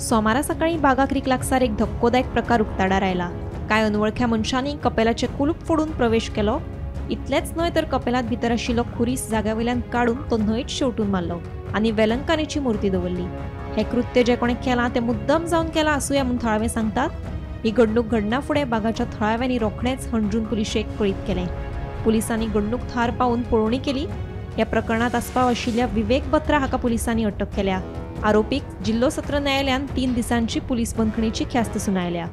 सोमारा सकाळी बागा क्रीक लागसार एक धक्कोदायक प्रकार उक्ताडार आयला। कांय अनवळख्या मनशांनी कपेलाचे कुलूप फोडून प्रवेश केलो। इतलेच न्हय तर कपेलांत भितर आशिल्लो खुरीस जाग्यावयल्यान काडून तो न्हंयत शेवटून मारलो आनी वेलंकानीची मूर्ती दवरली। हे कृत्य जे कोणे केलां ते मुद्दम जावन केलां आसूया म्हूण थळावे सांगतात। ही घडणूक घडना फुडें बागाच्या थळाव्यांनी रोखडेंच हणजून पुलिशेक कळीत केलें। पुलिसांनी घडणूक थार पावून पळोवणी केली। ह्या प्रकरणात आस्पाव आशिल्ल्या विवेक बत्रा हाका पुलिसांनी अटक केल्या। आरोपीक जिल्लो सत्र न्यायालयान 3 दिसांची पुलीस बंदखणीची ख्यास्त सुनायल्या।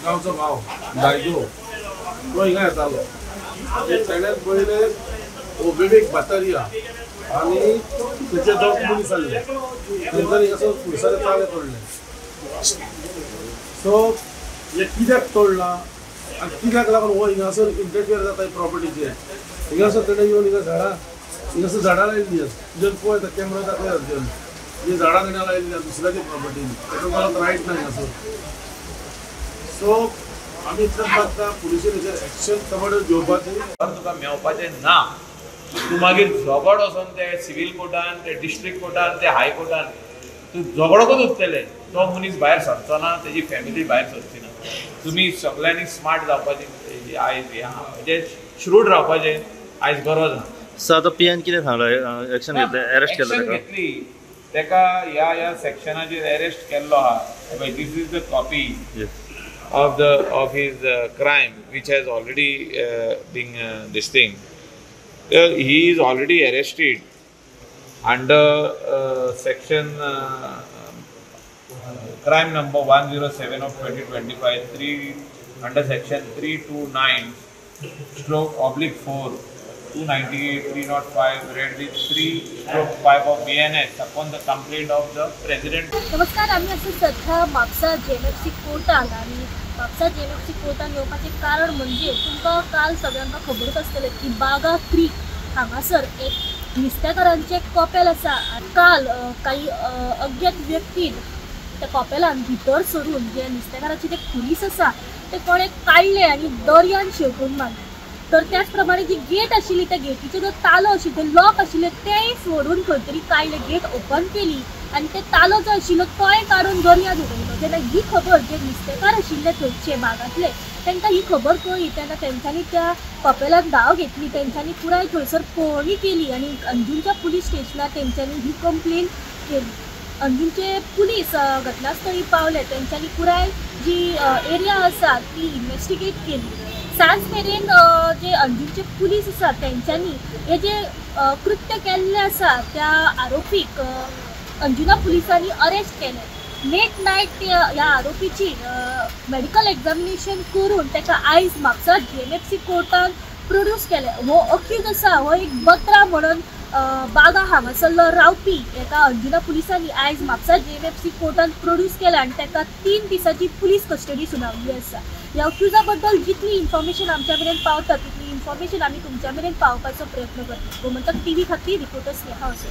गांवचो भाव दायदो तो हिंगा येतालो। तेणें पयले विवेक बातारिया आनी तेचे दोग मनीस आसले, तेंच्यांनी हिंगासर पुलिसांनी ताळे तोडले। सो हे कित्याक तोडला आनी कित्याक लागून हो हिंगासर इंटरफियर जाता प्रॉपर्टीचे। हिंगासर तेणें येवन हिंगासर झाडां लायिल्लीं आसा। तुजें पळय कॅमेरा दाखय अर्जंट, ही झाडां तेणें लायिल्लीं आसा दुसऱ्याच्या प्रॉपर्टीन, तेका परत रायट ना हिंगासर। सो आमी इतलेंच मागता पुलिशेन हेचेर एक्शन ताबडतोब घेवपाचें। तुका मेवपाचें ना, तूं मागीर झगड वचोन ते सिव्हील कोर्टान, ते डिस्ट्रिक्ट कोर्टान, ते हाय कोर्टान तूं झगडो करून उरतलें। तो मनीस भायर सरचो ना, तेजी फॅमिली भायर सरची ना। तुमी सगळ्यांनी स्मार्ट जावपाचें, आयज म्हणजे श्रूड रावपाचें आयज गरज ना। सो आतां पीएन कितें सांगलें, एक्शन घेतलें, अरेस्ट केलें घेतली तेका ह्या सेक्शनाचेर अरेस्ट केल्लो आहा। This is the copy of his crime which has already been this thing. He is already arrested under section crime number 107 of 2025, 3 under section 329 stroke oblique 4 298 305 read with 3 stroke 5 of BNS upon the complaint of the president. नमस्कार, आम्ही असं सध्या Mapusa JMFC कोर्टान आणि Mapusa JMFC कोर्टान येवपाचें कारण म्हणजे तुमकां काल सगळ्यांका खबरच आसतलें की बागा क्रीक हांगासर एक नुस्तेकारांचें कॉपेल आसा। काल काही अज्ञात व्यक्तीन त्या कॉपेलान भितर सरून जे नुस्तेकाराचे जे खुरीस आसा ते कोणे काडले आनी दर्यान शेवटून मारले। तर त्याच प्रमाणे जी गेट आशिल्ली त्या गेटीचो जो तालो आशिल्लो ते लॉक आशिल्ले तेय सोडून खंय तरी काडले, गेट ओपन केली आनी ते तालो जो आशिल्लो तोय काडून दर्यान उडयलो। जेन्ना ही खबर जे नुस्तेकार आशिल्ले थंयचे भागांतले तांकां ही खबर कळ्ळी तेन्ना तेंच्यांनी त्या कपेलाक धांव घेतली। तेंच्यांनी पुराय थंयसर पळोवणी केली आनी अंजुनच्या पुलीस स्टेशनार तेंच्यांनी ही कंप्लेन केली। अंजुनचे पुलीस घटनास्थळी पावले, तेंच्यांनी पुराय जी एरिया आसा ती इन्वेस्टिगेट केली। सांज मेरेन जे अंजुनचे पुलीस आसा तेंच्यांनी हे जे कृत्य केल्लें आसा त्या आरोपीक अंजुना पुलिसांनी अरेस्ट केलें। लेट नायट ह्या आरोपीची मेडिकल एग्जामिनेशन करून ताका आयज म्हापसा JMFC कोर्टान प्रोड्यूस केलें। हो अक्यूज आसा, हो एक बत्रा म्हणून बागा हांगासरलो रावपी एका अंजुना पुलिसांनी आयज म्हापसा JMFC कोर्टान प्रोड्यूस केला आनी ताका 3 दिसांची पुलीस कस्टडी सुनावली आसा। ह्या अक्यूजा बद्दल जितली इन्फॉर्मेशन आमच्या मेरेन पावता तितली इन्फॉर्मेशन आमी तुमच्या मेरेन पावपाचो प्रयत्न करता। गोमंतक TV खातीर रिपोर्टर स्नेहा असो।